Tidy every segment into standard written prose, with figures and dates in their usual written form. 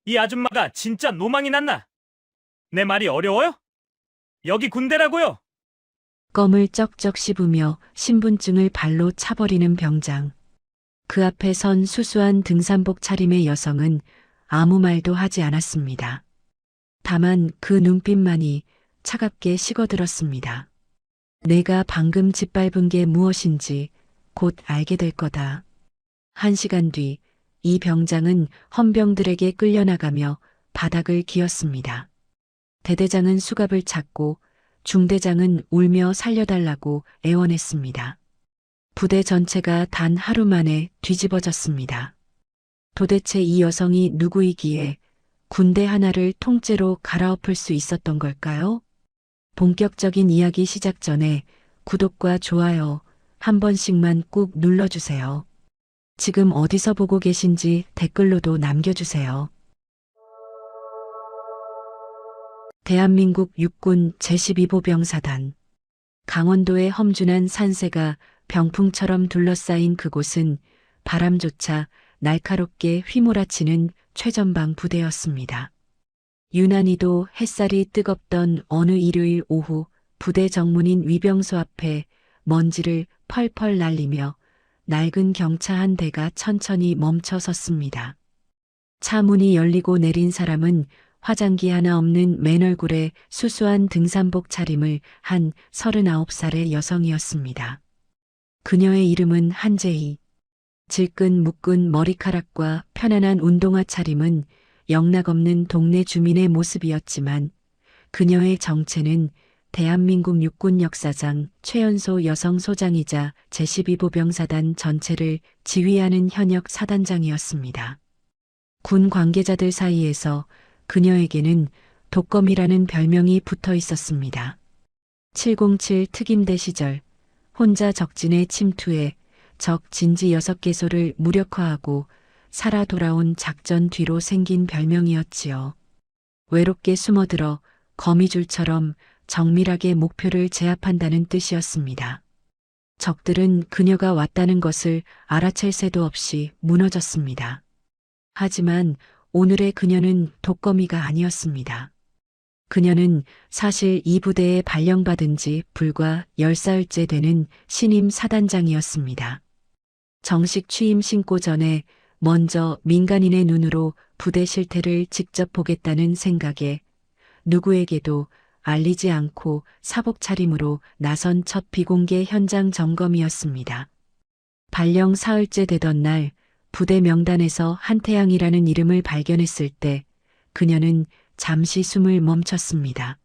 이 아줌마가 진짜 노망이 났나? 내 말이 어려워요? 여기 군대라고요. 껌을 쩍쩍 씹으며 신분증을 발로 차버리는 병장. 그 앞에 선 수수한 등산복 차림의 여성은 아무 말도 하지 않았습니다. 다만 그 눈빛만이 차갑게 식어들었습니다. 내가 방금 짓밟은 게 무엇인지 곧 알게 될 거다. 1시간 뒤, 이 병장은 헌병들에게 끌려나가며 바닥을 기었습니다. 대대장은 수갑을 찾고 중대장은 울며 살려달라고 애원했습니다. 부대 전체가 단 하루 만에 뒤집어졌습니다. 도대체 이 여성이 누구이기에 군대 하나를 통째로 갈아엎을 수 있었던 걸까요? 본격적인 이야기 시작 전에 구독과 좋아요 한 번씩만 꾹 눌러주세요. 지금 어디서 보고 계신지 댓글로도 남겨주세요. 대한민국 육군 제12보 병사단. 강원도의 험준한 산세가 병풍처럼 둘러싸인 그곳은 바람조차 날카롭게 휘몰아치는 최전방 부대였습니다. 유난히도 햇살이 뜨겁던 어느 일요일 오후 부대 정문인 위병소 앞에 먼지를 펄펄 날리며 낡은 경차 한 대가 천천히 멈춰 섰습니다. 차 문이 열리고 내린 사람은 화장기 하나 없는 맨 얼굴에 수수한 등산복 차림을 한 39살의 여성이었습니다. 그녀의 이름은 한재희. 질끈 묶은 머리카락과 편안한 운동화 차림은 영락없는 동네 주민의 모습이었지만 그녀의 정체는 대한민국 육군 역사상 최연소 여성 소장이자 제12보 병사단 전체를 지휘하는 현역 사단장이었습니다. 군 관계자들 사이에서 그녀에게는 독검이라는 별명이 붙어 있었습니다. 707 특임대 시절 혼자 적진에 침투해 적 진지 6개소를 무력화하고 살아 돌아온 작전 뒤로 생긴 별명이었지요. 외롭게 숨어들어 거미줄처럼 정밀하게 목표를 제압한다는 뜻이었습니다. 적들은 그녀가 왔다는 것을 알아챌 새도 없이 무너졌습니다. 하지만 오늘의 그녀는 독거미가 아니었습니다. 그녀는 사실 이 부대에 발령받은 지 불과 10사흘째 되는 신임 사단장이었습니다. 정식 취임 신고 전에 먼저 민간인의 눈으로 부대 실태를 직접 보겠다는 생각에 누구에게도 알리지 않고 사복 차림으로 나선 첫 비공개 현장 점검이었습니다. 발령 사흘째 되던 날 부대 명단에서 한태양이라는 이름을 발견했을 때 그녀는 잠시 숨을 멈췄습니다.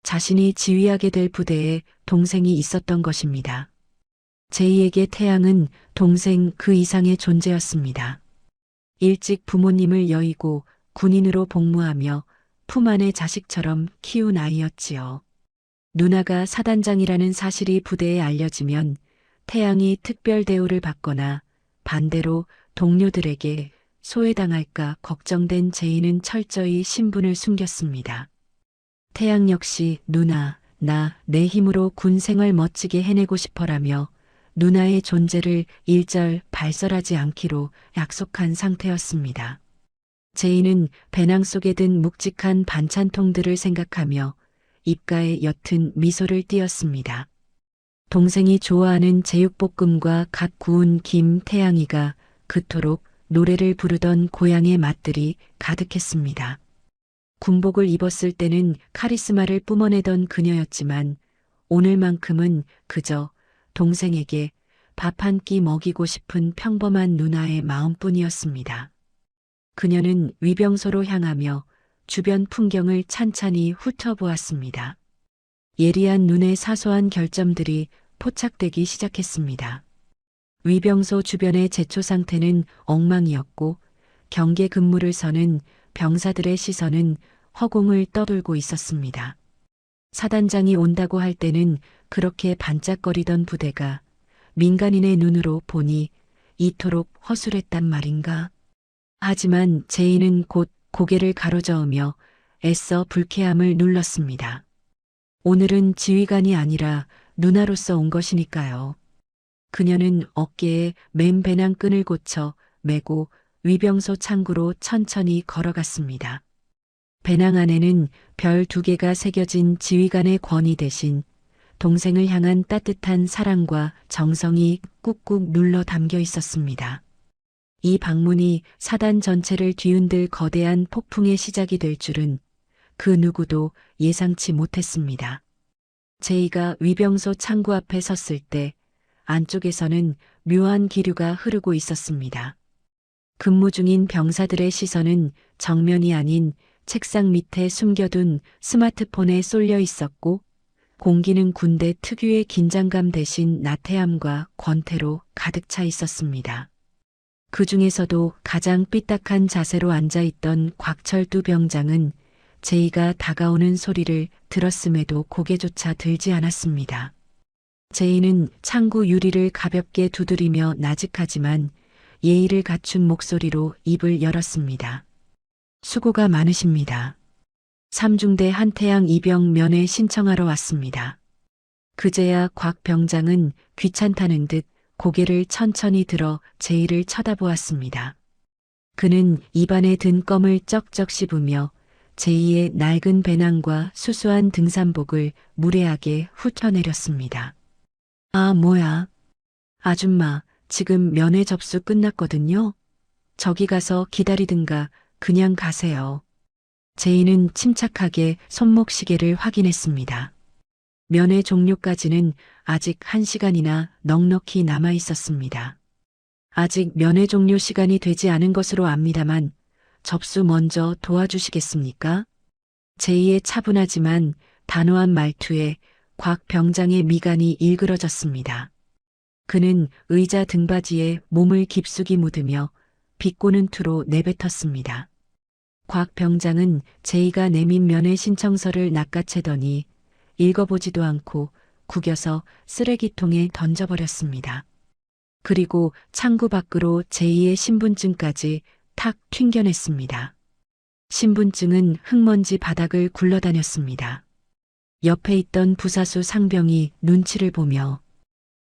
자신이 지휘하게 될 부대에 동생이 있었던 것입니다. 제이에게 태양은 동생 그 이상의 존재였습니다. 일찍 부모님을 여의고 군인으로 복무하며 품 안의 자식처럼 키운 아이였지요. 누나가 사단장이라는 사실이 부대에 알려지면 태양이 특별 대우를 받거나 반대로 동료들에게 소외당할까 걱정된 제이는 철저히 신분을 숨겼습니다. 태양 역시 누나, 내 힘으로 군 생활 멋지게 해내고 싶어라며 누나의 존재를 일절 발설하지 않기로 약속한 상태였습니다. 제이는 배낭 속에 든 묵직한 반찬통들을 생각하며 입가에 옅은 미소를 띄었습니다. 동생이 좋아하는 제육볶음과 갓 구운 김 태양이가 그토록 노래를 부르던 고향의 맛들이 가득했습니다. 군복을 입었을 때는 카리스마를 뿜어내던 그녀였지만 오늘만큼은 그저 동생에게 밥 한 끼 먹이고 싶은 평범한 누나의 마음뿐이었습니다. 그녀는 위병소로 향하며 주변 풍경을 찬찬히 훑어보았습니다. 예리한 눈의 사소한 결점들이 포착되기 시작했습니다. 위병소 주변의 제초 상태는 엉망이었고 경계 근무를 서는 병사들의 시선은 허공을 떠돌고 있었습니다. 사단장이 온다고 할 때는 그렇게 반짝거리던 부대가 민간인의 눈으로 보니 이토록 허술했단 말인가. 하지만 제이는 곧 고개를 가로저으며 애써 불쾌함을 눌렀습니다. 오늘은 지휘관이 아니라 누나로서 온 것이니까요. 그녀는 어깨에 맨 배낭 끈을 고쳐 메고 위병소 창구로 천천히 걸어갔습니다. 배낭 안에는 별 2개가 새겨진 지휘관의 권위 대신 동생을 향한 따뜻한 사랑과 정성이 꾹꾹 눌러 담겨 있었습니다. 이 방문이 사단 전체를 뒤흔들 거대한 폭풍의 시작이 될 줄은 그 누구도 예상치 못했습니다. 제이가 위병소 창구 앞에 섰을 때 안쪽에서는 묘한 기류가 흐르고 있었습니다. 근무 중인 병사들의 시선은 정면이 아닌 책상 밑에 숨겨둔 스마트폰에 쏠려 있었고, 공기는 군대 특유의 긴장감 대신 나태함과 권태로 가득 차 있었습니다. 그 중에서도 가장 삐딱한 자세로 앉아있던 곽철두 병장은 제이가 다가오는 소리를 들었음에도 고개조차 들지 않았습니다. 제이는 창구 유리를 가볍게 두드리며 나직하지만 예의를 갖춘 목소리로 입을 열었습니다. 수고가 많으십니다. 3중대 한태양 이병 면회 신청하러 왔습니다. 그제야 곽 병장은 귀찮다는 듯 고개를 천천히 들어 제이를 쳐다보았습니다. 그는 입안에 든 껌을 쩍쩍 씹으며 제이의 낡은 배낭과 수수한 등산복을 무례하게 훑어내렸습니다. 아, 뭐야. 아줌마, 지금 면회 접수 끝났거든요. 저기 가서 기다리든가 그냥 가세요. 제이는 침착하게 손목시계를 확인했습니다. 면회 종료까지는 아직 1시간이나 넉넉히 남아 있었습니다. 아직 면회 종료 시간이 되지 않은 것으로 압니다만 접수 먼저 도와주시겠습니까? 제이의 차분하지만 단호한 말투에 곽 병장의 미간이 일그러졌습니다. 그는 의자 등받이에 몸을 깊숙이 묻으며 비꼬는 투로 내뱉었습니다. 곽 병장은 제이가 내민 면회 신청서를 낚아채더니 읽어보지도 않고 구겨서 쓰레기통에 던져버렸습니다. 그리고 창구 밖으로 제이의 신분증까지 탁 튕겨냈습니다. 신분증은 흙먼지 바닥을 굴러다녔습니다. 옆에 있던 부사수 상병이 눈치를 보며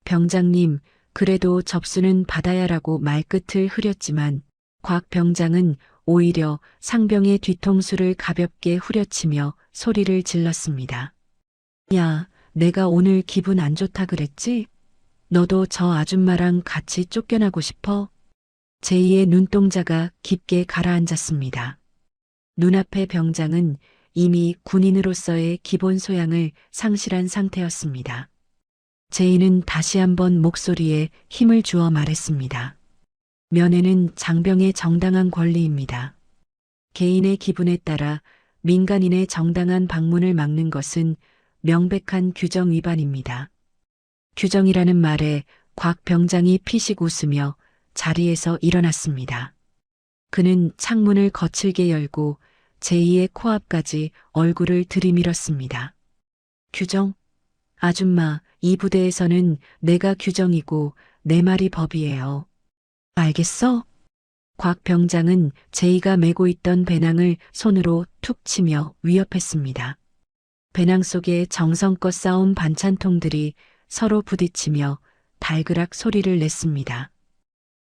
병장님, 그래도 접수는 받아야라고 말끝을 흐렸지만 곽 병장은 오히려 상병의 뒤통수를 가볍게 후려치며 소리를 질렀습니다. 야, 내가 오늘 기분 안 좋다 그랬지? 너도 저 아줌마랑 같이 쫓겨나고 싶어? 제이의 눈동자가 깊게 가라앉았습니다. 눈앞의 병장은 이미 군인으로서의 기본 소양을 상실한 상태였습니다. 제이는 다시 한번 목소리에 힘을 주어 말했습니다. 면회는 장병의 정당한 권리입니다. 개인의 기분에 따라 민간인의 정당한 방문을 막는 것은 명백한 규정 위반입니다. 규정이라는 말에 곽 병장이 피식 웃으며 자리에서 일어났습니다. 그는 창문을 거칠게 열고 제이의 코앞까지 얼굴을 들이밀었습니다. 규정? 아줌마, 이 부대에서는 내가 규정이고 내 말이 법이에요. 알겠어? 곽 병장은 제이가 메고 있던 배낭을 손으로 툭 치며 위협했습니다. 배낭 속에 정성껏 쌓은 반찬통들이 서로 부딪히며 달그락 소리를 냈습니다.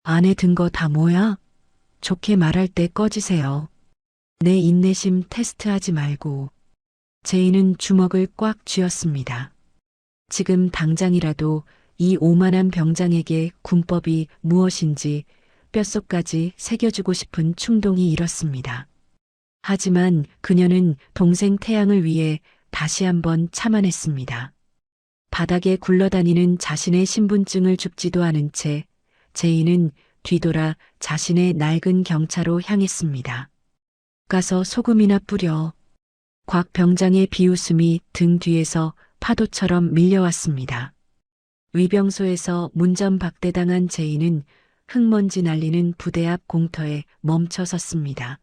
안에 든 거 다 뭐야? 좋게 말할 때 꺼지세요. 내 인내심 테스트하지 말고. 제이는 주먹을 꽉 쥐었습니다. 지금 당장이라도 이 오만한 병장에게 군법이 무엇인지 뼛속까지 새겨주고 싶은 충동이 일었습니다. 하지만 그녀는 동생 태양을 위해 다시 한번 참아냈습니다. 바닥에 굴러다니는 자신의 신분증을 줍지도 않은 채 제이는 뒤돌아 자신의 낡은 경차로 향했습니다. 가서 소금이나 뿌려. 곽 병장의 비웃음이 등 뒤에서 파도처럼 밀려왔습니다. 위병소에서 문전박대당한 제이는 흙먼지 날리는 부대 앞 공터에 멈춰 섰습니다.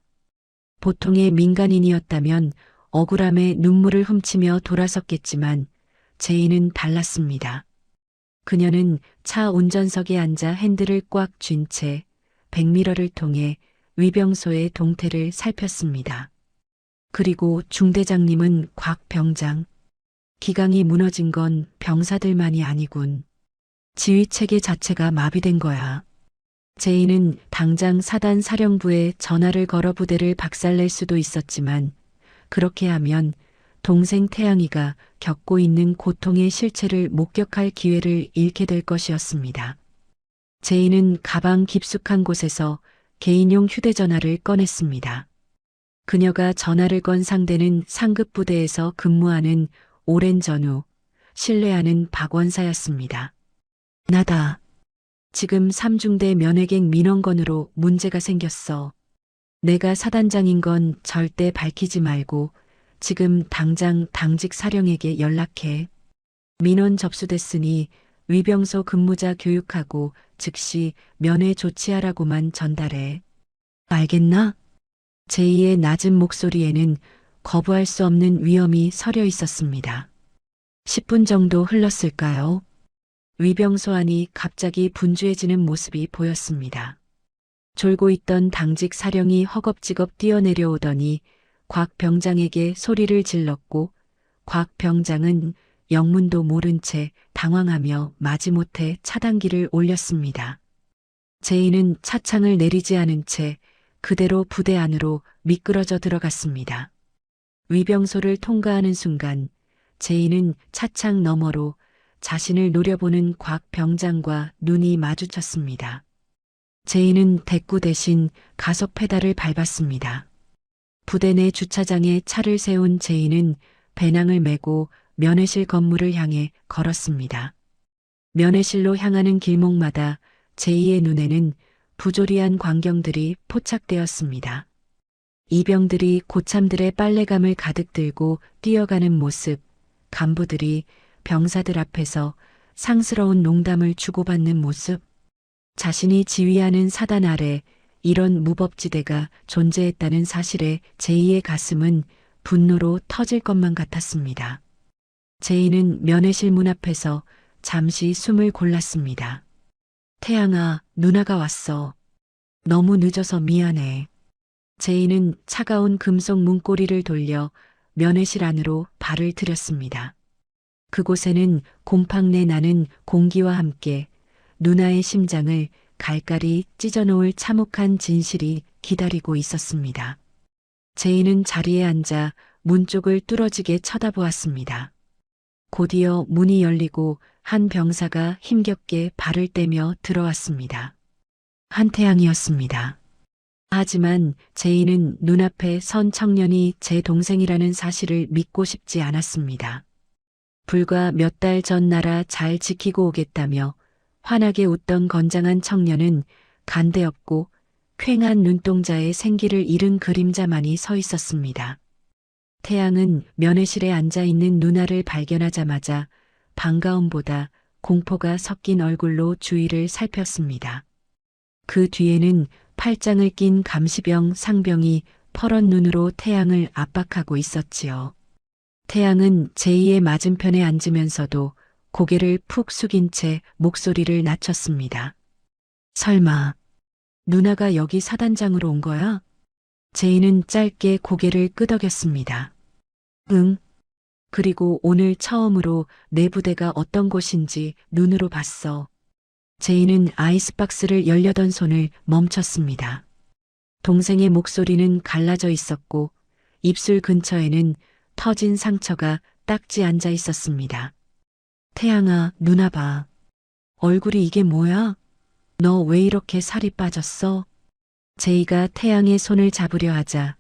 보통의 민간인이었다면 억울함에 눈물을 훔치며 돌아섰겠지만 제이는 달랐습니다. 그녀는 차 운전석에 앉아 핸들을 꽉 쥔 채 백미러를 통해 위병소의 동태를 살폈습니다. 그리고 중대장님은 곽 병장. 기강이 무너진 건 병사들만이 아니군. 지휘체계 자체가 마비된 거야. 제이는 당장 사단 사령부에 전화를 걸어 부대를 박살낼 수도 있었지만 그렇게 하면 동생 태양이가 겪고 있는 고통의 실체를 목격할 기회를 잃게 될 것이었습니다. 제이는 가방 깊숙한 곳에서 개인용 휴대전화를 꺼냈습니다. 그녀가 전화를 건 상대는 상급 부대에서 근무하는 오랜 전후, 신뢰하는 박원사였습니다. 나다. 지금 3중대 면회객 민원건으로 문제가 생겼어. 내가 사단장인 건 절대 밝히지 말고 지금 당장 당직 사령에게 연락해. 민원 접수됐으니 위병소 근무자 교육하고 즉시 면회 조치하라고만 전달해. 알겠나? 제이의 낮은 목소리에는 거부할 수 없는 위험이 서려 있었습니다. 10분 정도 흘렀을까요? 위병소 안이 갑자기 분주해지는 모습이 보였습니다. 졸고 있던 당직 사령이 허겁지겁 뛰어내려오더니 곽 병장에게 소리를 질렀고 곽 병장은 영문도 모른 채 당황하며 마지못해 차단기를 올렸습니다. 제이는 차창을 내리지 않은 채 그대로 부대 안으로 미끄러져 들어갔습니다. 위병소를 통과하는 순간 제이는 차창 너머로 자신을 노려보는 곽 병장과 눈이 마주쳤습니다. 제이는 대꾸 대신 가속 페달을 밟았습니다. 부대 내 주차장에 차를 세운 제이는 배낭을 메고 면회실 건물을 향해 걸었습니다. 면회실로 향하는 길목마다 제이의 눈에는 부조리한 광경들이 포착되었습니다. 이병들이 고참들의 빨래감을 가득 들고 뛰어가는 모습, 간부들이 병사들 앞에서 상스러운 농담을 주고받는 모습, 자신이 지휘하는 사단 아래 이런 무법지대가 존재했다는 사실에 제이의 가슴은 분노로 터질 것만 같았습니다. 제이는 면회실 문 앞에서 잠시 숨을 골랐습니다. 태양아, 누나가 왔어. 너무 늦어서 미안해. 제이는 차가운 금속 문고리를 돌려 면회실 안으로 발을 들였습니다. 그곳에는 곰팡내 나는 공기와 함께 누나의 심장을 갈갈이 찢어놓을 참혹한 진실이 기다리고 있었습니다. 제이는 자리에 앉아 문 쪽을 뚫어지게 쳐다보았습니다. 곧이어 문이 열리고 한 병사가 힘겹게 발을 떼며 들어왔습니다. 한태양이었습니다. 하지만 제이는 눈앞에 선 청년이 제 동생이라는 사실을 믿고 싶지 않았습니다. 불과 몇 달 전 나라 잘 지키고 오겠다며 환하게 웃던 건장한 청년은 간대없고 퀭한 눈동자에 생기를 잃은 그림자만이 서 있었습니다. 태양은 면회실에 앉아있는 누나를 발견하자마자 반가움보다 공포가 섞인 얼굴로 주위를 살폈습니다. 그 뒤에는 팔짱을 낀 감시병 상병이 퍼런 눈으로 태양을 압박하고 있었지요. 태양은 제이의 맞은편에 앉으면서도 고개를 푹 숙인 채 목소리를 낮췄습니다. 설마 누나가 여기 사단장으로 온 거야? 제이는 짧게 고개를 끄덕였습니다. 응. 그리고 오늘 처음으로 내 부대가 어떤 곳인지 눈으로 봤어. 제이는 아이스박스를 열려던 손을 멈췄습니다. 동생의 목소리는 갈라져 있었고 입술 근처에는 터진 상처가 딱지 앉아 있었습니다. 태양아, 누나 봐. 얼굴이 이게 뭐야? 너 왜 이렇게 살이 빠졌어? 제이가 태양의 손을 잡으려 하자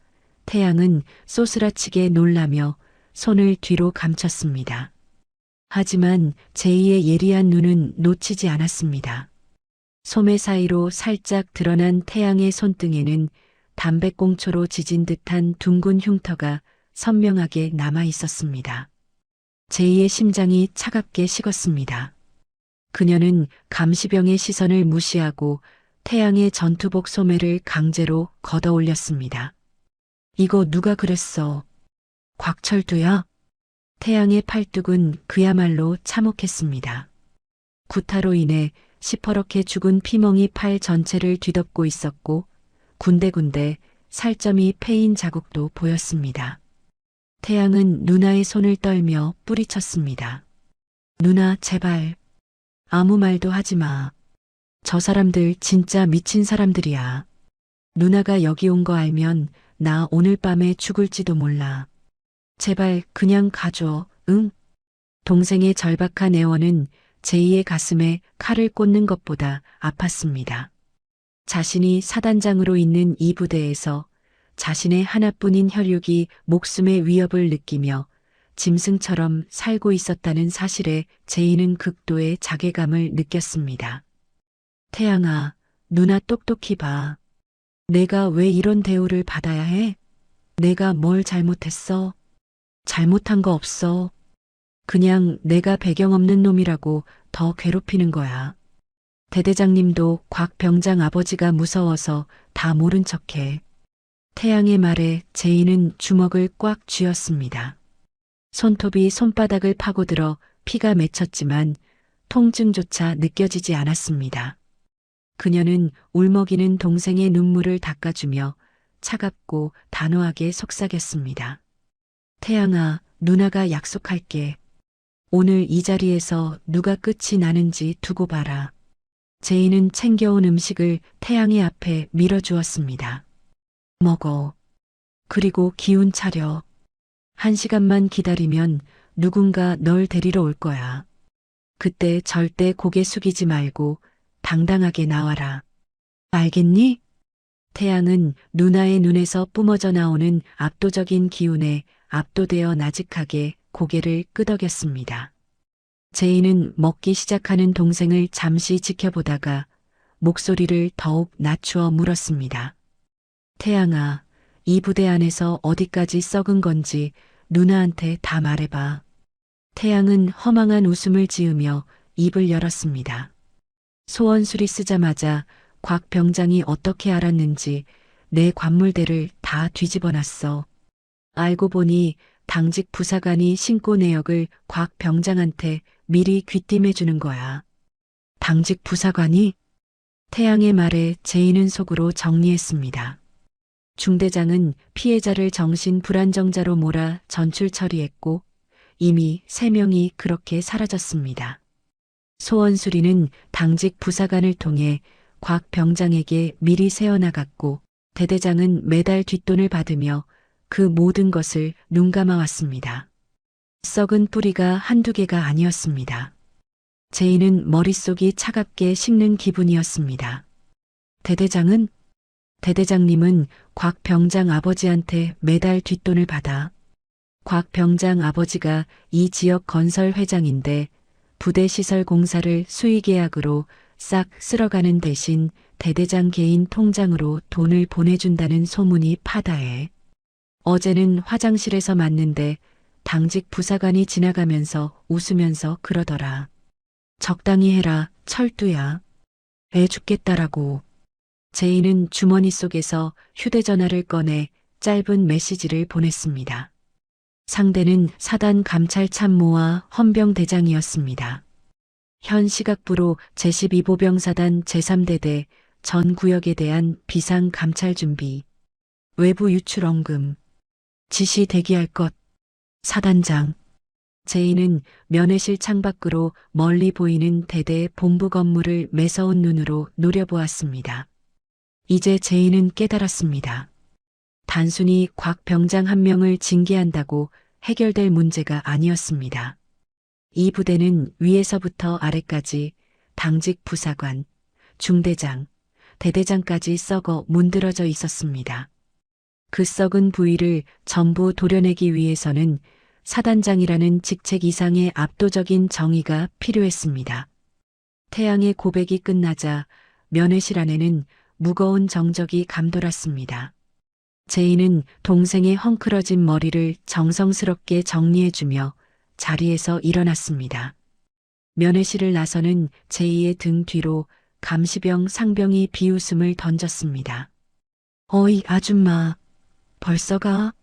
태양은 쏘스라치게 놀라며 손을 뒤로 감췄습니다. 하지만 제이의 예리한 눈은 놓치지 않았습니다. 소매 사이로 살짝 드러난 태양의 손등에는 담배꽁초로 지진 듯한 둥근 흉터가 선명하게 남아 있었습니다. 제이의 심장이 차갑게 식었습니다. 그녀는 감시병의 시선을 무시하고 태양의 전투복 소매를 강제로 걷어 올렸습니다. 이거 누가 그랬어? 곽철두야? 태양의 팔뚝은 그야말로 참혹했습니다. 구타로 인해 시퍼렇게 죽은 피멍이 팔 전체를 뒤덮고 있었고 군데군데 살점이 패인 자국도 보였습니다. 태양은 누나의 손을 떨며 뿌리쳤습니다. 누나, 제발. 아무 말도 하지 마. 저 사람들 진짜 미친 사람들이야. 누나가 여기 온 거 알면 나 오늘 밤에 죽을지도 몰라. 제발 그냥 가줘, 응? 동생의 절박한 애원은 제이의 가슴에 칼을 꽂는 것보다 아팠습니다. 자신이 사단장으로 있는 이 부대에서 자신의 하나뿐인 혈육이 목숨의 위협을 느끼며 짐승처럼 살고 있었다는 사실에 제이는 극도의 자괴감을 느꼈습니다. 태양아, 누나 똑똑히 봐. 내가 왜 이런 대우를 받아야 해? 내가 뭘 잘못했어? 잘못한 거 없어. 그냥 내가 배경 없는 놈이라고 더 괴롭히는 거야. 대대장님도 곽 병장 아버지가 무서워서 다 모른 척해. 태양의 말에 제이는 주먹을 꽉 쥐었습니다. 손톱이 손바닥을 파고들어 피가 맺혔지만 통증조차 느껴지지 않았습니다. 그녀는 울먹이는 동생의 눈물을 닦아주며 차갑고 단호하게 속삭였습니다. 태양아, 누나가 약속할게. 오늘 이 자리에서 누가 끝이 나는지 두고 봐라. 제이는 챙겨온 음식을 태양의 앞에 밀어주었습니다. 먹어. 그리고 기운 차려. 1시간만 기다리면 누군가 널 데리러 올 거야. 그때 절대 고개 숙이지 말고 당당하게 나와라. 알겠니? 태양은 누나의 눈에서 뿜어져 나오는 압도적인 기운에 압도되어 나직하게 고개를 끄덕였습니다. 제이는 먹기 시작하는 동생을 잠시 지켜보다가 목소리를 더욱 낮추어 물었습니다. 태양아, 이 부대 안에서 어디까지 썩은 건지 누나한테 다 말해봐. 태양은 허망한 웃음을 지으며 입을 열었습니다. 소원술이 쓰자마자 곽 병장이 어떻게 알았는지 내 관물대를 다 뒤집어놨어. 알고 보니 당직 부사관이 신고 내역을 곽 병장한테 미리 귀띔해주는 거야. 당직 부사관이? 태양의 말에 제이는 속으로 정리했습니다. 중대장은 피해자를 정신 불안정자로 몰아 전출 처리했고 이미 3명이 그렇게 사라졌습니다. 소원수리는 당직 부사관을 통해 곽 병장에게 미리 세어나갔고 대대장은 매달 뒷돈을 받으며 그 모든 것을 눈감아 왔습니다. 썩은 뿌리가 한두 개가 아니었습니다. 제이는 머릿속이 차갑게 식는 기분이었습니다. 대대장은? 대대장님은 곽 병장 아버지한테 매달 뒷돈을 받아. 곽 병장 아버지가 이 지역 건설 회장인데 부대 시설 공사를 수의 계약으로 싹 쓸어가는 대신 대대장 개인 통장으로 돈을 보내준다는 소문이 파다해. 어제는 화장실에서 만는데 당직 부사관이 지나가면서 웃으면서 그러더라. 적당히 해라, 철두야. 애 죽겠다라고. 제이는 주머니 속에서 휴대전화를 꺼내 짧은 메시지를 보냈습니다. 상대는 사단 감찰 참모와 헌병대장이었습니다. 현 시각부로 제12보병사단 제3대대 전 구역에 대한 비상 감찰 준비, 외부 유출 언금, 지시 대기할 것, 사단장. 제이는 면회실 창밖으로 멀리 보이는 대대 본부 건물을 매서운 눈으로 노려보았습니다. 이제 제이는 깨달았습니다. 단순히 곽 병장 한 명을 징계한다고 해결될 문제가 아니었습니다. 이 부대는 위에서부터 아래까지 당직 부사관, 중대장, 대대장까지 썩어 문드러져 있었습니다. 그 썩은 부위를 전부 도려내기 위해서는 사단장이라는 직책 이상의 압도적인 정의가 필요했습니다. 태양의 고백이 끝나자 면회실 안에는 무거운 정적이 감돌았습니다. 제이는 동생의 헝클어진 머리를 정성스럽게 정리해주며 자리에서 일어났습니다. 면회실을 나서는 제이의 등 뒤로 감시병 상병이 비웃음을 던졌습니다. 어이 아줌마, 벌써 가?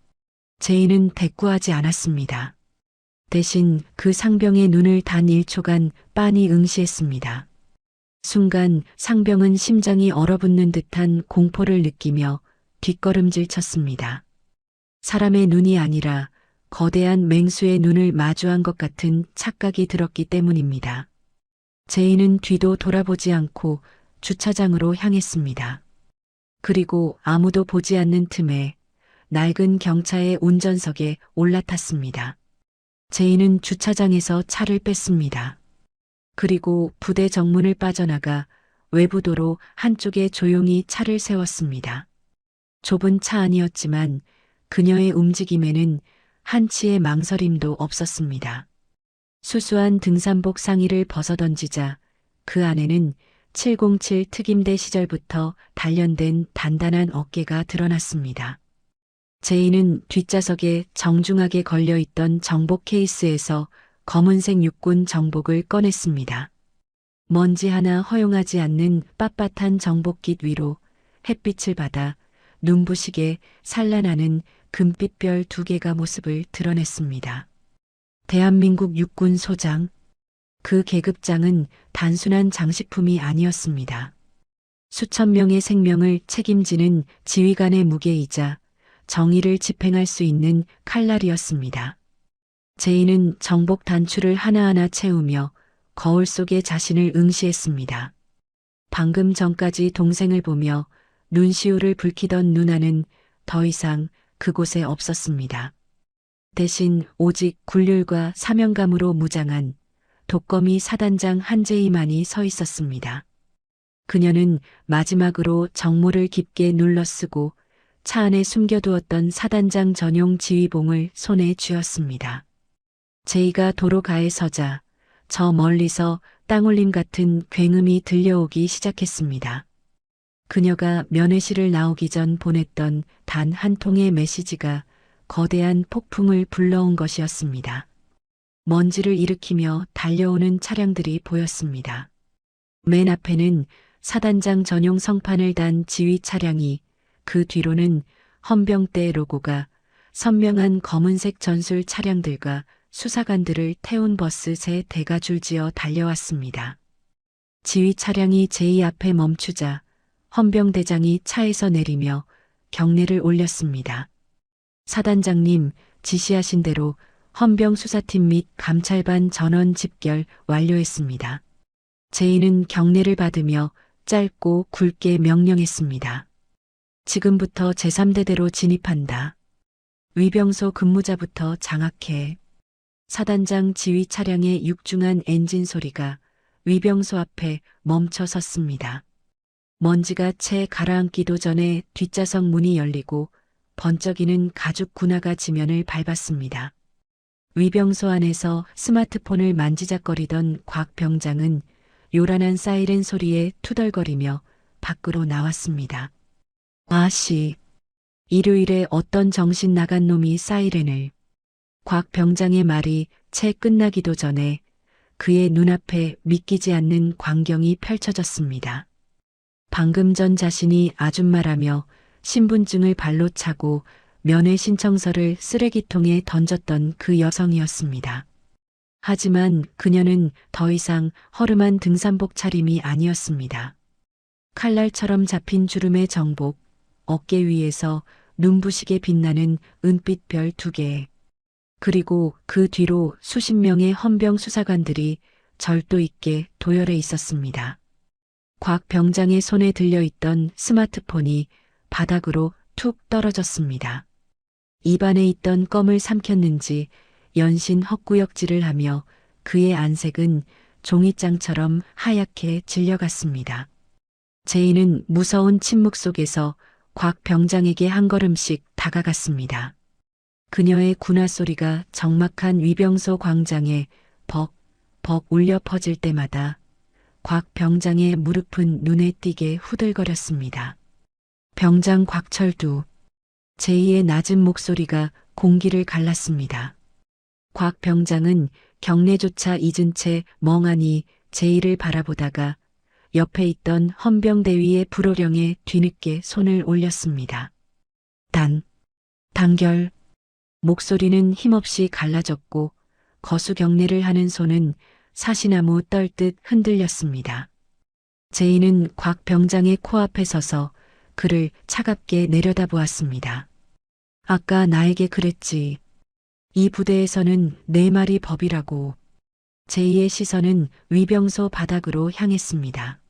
제이는 대꾸하지 않았습니다. 대신 그 상병의 눈을 단 1초간 빤히 응시했습니다. 순간 상병은 심장이 얼어붙는 듯한 공포를 느끼며 뒷걸음질 쳤습니다. 사람의 눈이 아니라 거대한 맹수의 눈을 마주한 것 같은 착각이 들었기 때문입니다. 제이는 뒤도 돌아보지 않고 주차장으로 향했습니다. 그리고 아무도 보지 않는 틈에 낡은 경차의 운전석에 올라탔습니다. 제이는 주차장에서 차를 뺐습니다. 그리고 부대 정문을 빠져나가 외부도로 한쪽에 조용히 차를 세웠습니다. 좁은 차 안이었지만 그녀의 움직임에는 한치의 망설임도 없었습니다. 수수한 등산복 상의를 벗어던지자 그 안에는 707 특임대 시절부터 단련된 단단한 어깨가 드러났습니다. 제이는 뒷좌석에 정중하게 걸려있던 정복 케이스에서 검은색 육군 정복을 꺼냈습니다. 먼지 하나 허용하지 않는 빳빳한 정복깃 위로 햇빛을 받아 눈부시게 산란하는 금빛별 2개가 모습을 드러냈습니다. 대한민국 육군 소장. 그 계급장은 단순한 장식품이 아니었습니다. 수천 명의 생명을 책임지는 지휘관의 무게이자 정의를 집행할 수 있는 칼날이었습니다. 제이는 정복 단추를 하나하나 채우며 거울 속에 자신을 응시했습니다. 방금 전까지 동생을 보며 눈시울을 붉히던 누나는 더 이상 그곳에 없었습니다. 대신 오직 굴률과 사명감으로 무장한 독거미 사단장 한재희만이 서 있었습니다. 그녀는 마지막으로 정모를 깊게 눌러쓰고 차 안에 숨겨두었던 사단장 전용 지휘봉을 손에 쥐었습니다. 제이가 도로가에 서자 저 멀리서 땅울림 같은 굉음이 들려오기 시작했습니다. 그녀가 면회실을 나오기 전 보냈던 단 한 통의 메시지가 거대한 폭풍을 불러온 것이었습니다. 먼지를 일으키며 달려오는 차량들이 보였습니다. 맨 앞에는 사단장 전용 성판을 단 지휘 차량이, 그 뒤로는 헌병대 로고가 선명한 검은색 전술 차량들과 수사관들을 태운 버스 3대가 줄지어 달려왔습니다. 지휘 차량이 제이 앞에 멈추자 헌병대장이 차에서 내리며 경례를 올렸습니다. 사단장님, 지시하신 대로 헌병 수사팀 및 감찰반 전원 집결 완료했습니다. 제이는 경례를 받으며 짧고 굵게 명령했습니다. 지금부터 제3대대로 진입한다. 위병소 근무자부터 장악해. 사단장 지휘 차량의 육중한 엔진 소리가 위병소 앞에 멈춰 섰습니다. 먼지가 채 가라앉기도 전에 뒷좌석 문이 열리고 번쩍이는 가죽 군화가 지면을 밟았습니다. 위병소 안에서 스마트폰을 만지작거리던 곽 병장은 요란한 사이렌 소리에 투덜거리며 밖으로 나왔습니다. 아씨, 일요일에 어떤 정신 나간 놈이 사이렌을. 곽 병장의 말이 채 끝나기도 전에 그의 눈앞에 믿기지 않는 광경이 펼쳐졌습니다. 방금 전 자신이 아줌마라며 신분증을 발로 차고 면회 신청서를 쓰레기통에 던졌던 그 여성이었습니다. 하지만 그녀는 더 이상 허름한 등산복 차림이 아니었습니다. 칼날처럼 잡힌 주름의 정복, 어깨 위에서 눈부시게 빛나는 은빛 별 2개, 그리고 그 뒤로 수십 명의 헌병 수사관들이 절도 있게 도열해 있었습니다. 곽 병장의 손에 들려있던 스마트폰이 바닥으로 툭 떨어졌습니다. 입안에 있던 껌을 삼켰는지 연신 헛구역질을 하며 그의 안색은 종이장처럼 하얗게 질려갔습니다. 제이는 무서운 침묵 속에서 곽 병장에게 한 걸음씩 다가갔습니다. 그녀의 군화 소리가 적막한 위병소 광장에 벅벅 울려 퍼질 때마다 곽 병장의 무릎은 눈에 띄게 후들거렸습니다. 병장 곽철두. 제이의 낮은 목소리가 공기를 갈랐습니다. 곽 병장은 경례조차 잊은 채 멍하니 제이를 바라보다가 옆에 있던 헌병대위의 불호령에 뒤늦게 손을 올렸습니다. 단결. 목소리는 힘없이 갈라졌고 거수 경례를 하는 손은 사시나무 떨듯 흔들렸습니다. 제이는 곽 병장의 코앞에 서서 그를 차갑게 내려다보았습니다. 아까 나에게 그랬지. 이 부대에서는 내 말이 법이라고. 제이의 시선은 위병소 바닥으로 향했습니다.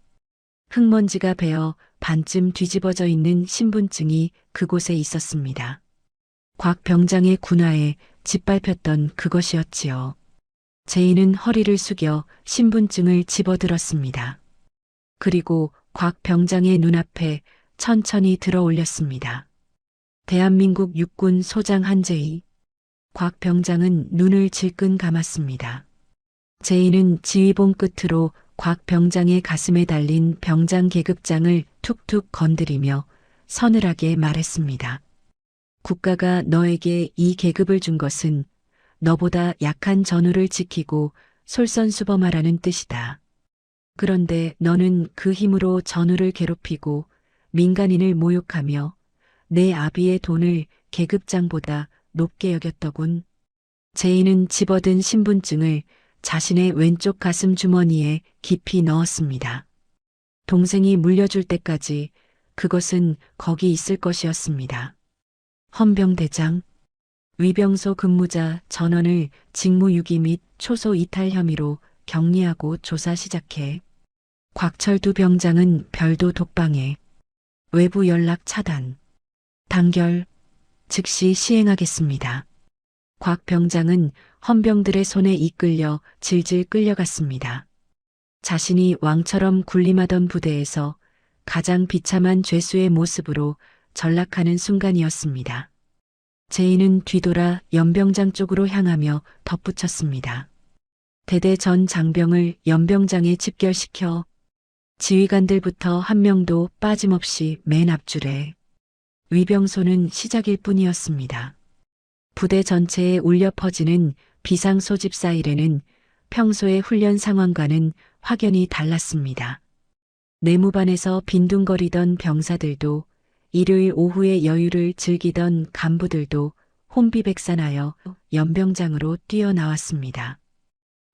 흙먼지가 베어 반쯤 뒤집어져 있는 신분증이 그곳에 있었습니다. 곽 병장의 군화에 짓밟혔던 그것이었지요. 제인은 허리를 숙여 신분증을 집어들었습니다. 그리고 곽 병장의 눈앞에 천천히 들어 올렸습니다. 대한민국 육군 소장 한재희. 곽 병장은 눈을 질끈 감았습니다. 제인은 지휘봉 끝으로 곽 병장의 가슴에 달린 병장 계급장을 툭툭 건드리며 서늘하게 말했습니다. 국가가 너에게 이 계급을 준 것은 너보다 약한 전우를 지키고 솔선수범하라는 뜻이다. 그런데 너는 그 힘으로 전우를 괴롭히고 민간인을 모욕하며 내 아비의 돈을 계급장보다 높게 여겼더군. 제인은 집어든 신분증을 자신의 왼쪽 가슴 주머니에 깊이 넣었습니다. 동생이 물려줄 때까지 그것은 거기 있을 것이었습니다. 헌병대장, 위병소 근무자 전원을 직무유기 및 초소 이탈 혐의로 격리하고 조사 시작해. 곽철두 병장은 별도 독방에. 외부 연락 차단. 단결. 즉시 시행하겠습니다. 곽 병장은 헌병들의 손에 이끌려 질질 끌려갔습니다. 자신이 왕처럼 군림하던 부대에서 가장 비참한 죄수의 모습으로 전락하는 순간이었습니다. 제인은 뒤돌아 연병장 쪽으로 향하며 덧붙였습니다. 대대 전 장병을 연병장에 집결시켜 지휘관들부터 한 명도 빠짐없이 맨 앞줄에. 위병소는 시작일 뿐이었습니다. 부대 전체에 울려 퍼지는 비상 소집 사이렌은 평소의 훈련 상황과는 확연히 달랐습니다. 내무반에서 빈둥거리던 병사들도 일요일 오후의 여유를 즐기던 간부들도 혼비백산하여 연병장으로 뛰어나왔습니다.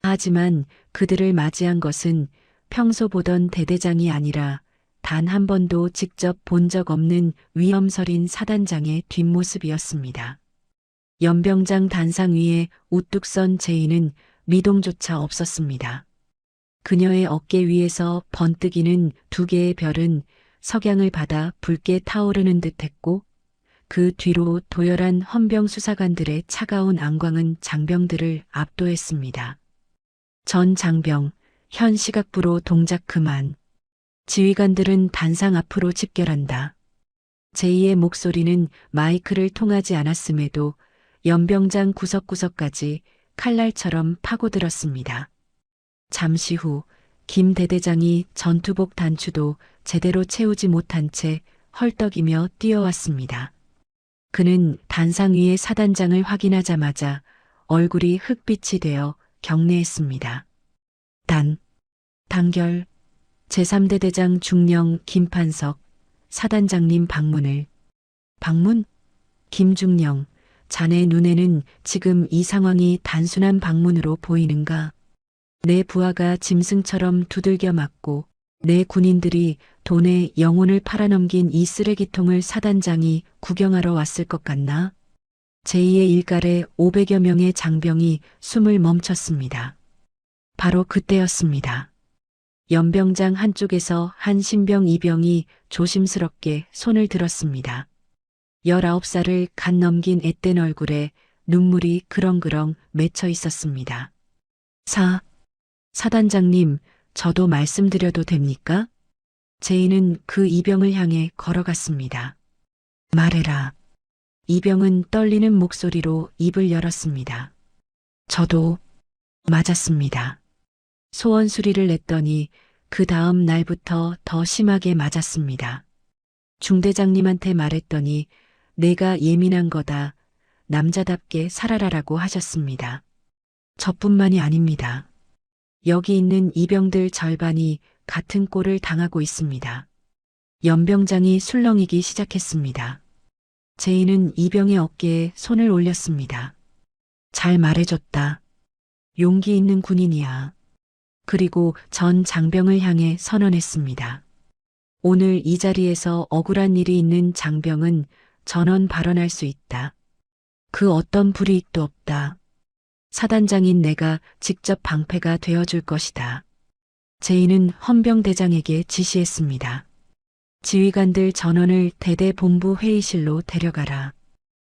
하지만 그들을 맞이한 것은 평소 보던 대대장이 아니라 단 한 번도 직접 본 적 없는 위엄서린 사단장의 뒷모습이었습니다. 연병장 단상 위에 우뚝 선 제인은 미동조차 없었습니다. 그녀의 어깨 위에서 번뜩이는 두 개의 별은 석양을 받아 붉게 타오르는 듯했고 그 뒤로 도열한 헌병 수사관들의 차가운 안광은 장병들을 압도했습니다. 전 장병, 현 시각부로 동작 그만. 지휘관들은 단상 앞으로 집결한다. 제2의 목소리는 마이크를 통하지 않았음에도 연병장 구석구석까지 칼날처럼 파고들었습니다. 잠시 후 김 대대장이 전투복 단추도 제대로 채우지 못한 채 헐떡이며 뛰어왔습니다. 그는 단상 위의 사단장을 확인하자마자 얼굴이 흑빛이 되어 경례했습니다. 단결. 제3대대장 중령 김판석, 사단장님 방문을. 방문? 김중령, 자네 눈에는 지금 이 상황이 단순한 방문으로 보이는가? 내 부하가 짐승처럼 두들겨 맞고 내 군인들이 돈에 영혼을 팔아넘긴 이 쓰레기통을 사단장이 구경하러 왔을 것 같나? 제2의 일갈에 500여 명의 장병이 숨을 멈췄습니다. 바로 그때였습니다. 연병장 한쪽에서 한 신병 이병이 조심스럽게 손을 들었습니다. 19살을 갓 넘긴 앳된 얼굴에 눈물이 그렁그렁 맺혀 있었습니다. 사단장님, 저도 말씀드려도 됩니까? 제인은 그 이병을 향해 걸어갔습니다. 말해라. 이병은 떨리는 목소리로 입을 열었습니다. 저도 맞았습니다. 소원 수리를 냈더니 그 다음 날부터 더 심하게 맞았습니다. 중대장님한테 말했더니 내가 예민한 거다. 남자답게 살아라라고 하셨습니다. 저뿐만이 아닙니다. 여기 있는 이병들 절반이 같은 꼴을 당하고 있습니다. 연병장이 술렁이기 시작했습니다. 제인은 이병의 어깨에 손을 올렸습니다. 잘 말해줬다. 용기 있는 군인이야. 그리고 전 장병을 향해 선언했습니다. 오늘 이 자리에서 억울한 일이 있는 장병은 전원 발언할 수 있다. 그 어떤 불이익도 없다. 사단장인 내가 직접 방패가 되어줄 것이다. 제인은 헌병대장에게 지시했습니다. 지휘관들 전원을 대대본부 회의실로 데려가라.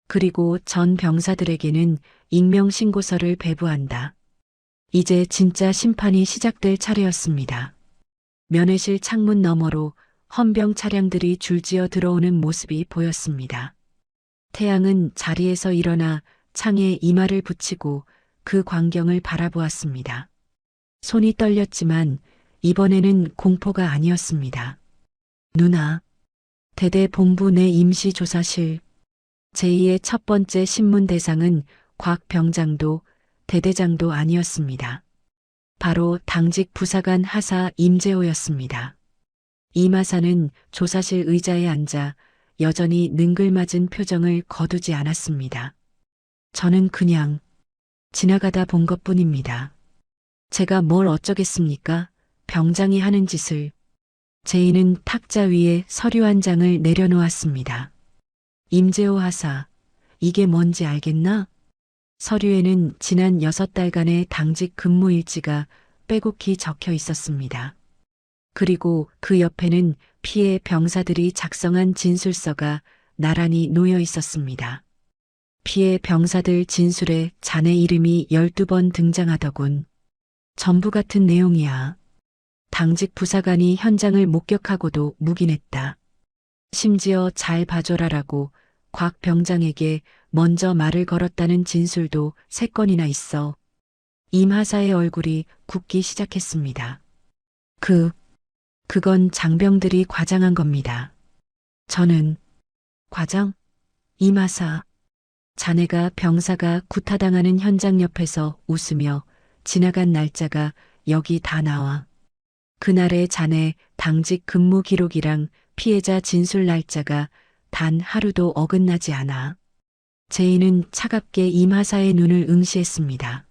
그리고 전 병사들에게는 익명신고서를 배부한다. 이제 진짜 심판이 시작될 차례였습니다. 면회실 창문 너머로 헌병 차량들이 줄지어 들어오는 모습이 보였습니다. 태양은 자리에서 일어나 창에 이마를 붙이고 그 광경을 바라보았습니다. 손이 떨렸지만 이번에는 공포가 아니었습니다. 누나, 대대본부 내 임시조사실. 제2의 첫 번째 신문 대상은 곽 병장도 대대장도 아니었습니다. 바로 당직 부사관 하사 임재호였습니다. 이마사는 조사실 의자에 앉아 여전히 능글맞은 표정을 거두지 않았습니다. 저는 그냥 지나가다 본 것뿐입니다. 제가 뭘 어쩌겠습니까? 병장이 하는 짓을. 제인은 탁자 위에 서류 한 장을 내려놓았습니다. 임재호 하사, 이게 뭔지 알겠나? 서류에는 지난 6달간의 당직 근무 일지가 빼곡히 적혀 있었습니다. 그리고 그 옆에는 피해 병사들이 작성한 진술서가 나란히 놓여 있었습니다. 피해 병사들 진술에 자네 이름이 12번 등장하더군. 전부 같은 내용이야. 당직 부사관이 현장을 목격하고도 묵인했다. 심지어 잘 봐줘라라고 곽 병장에게 먼저 말을 걸었다는 진술도 3건이나 있어. 임 하사의 얼굴이 굳기 시작했습니다. 그건 장병들이 과장한 겁니다. 저는 과장? 임 하사. 자네가 병사가 구타당하는 현장 옆에서 웃으며 지나간 날짜가 여기 다 나와. 그날의 자네 당직 근무 기록이랑 피해자 진술 날짜가 단 하루도 어긋나지 않아. 제인은 차갑게 임 하사의 눈을 응시했습니다.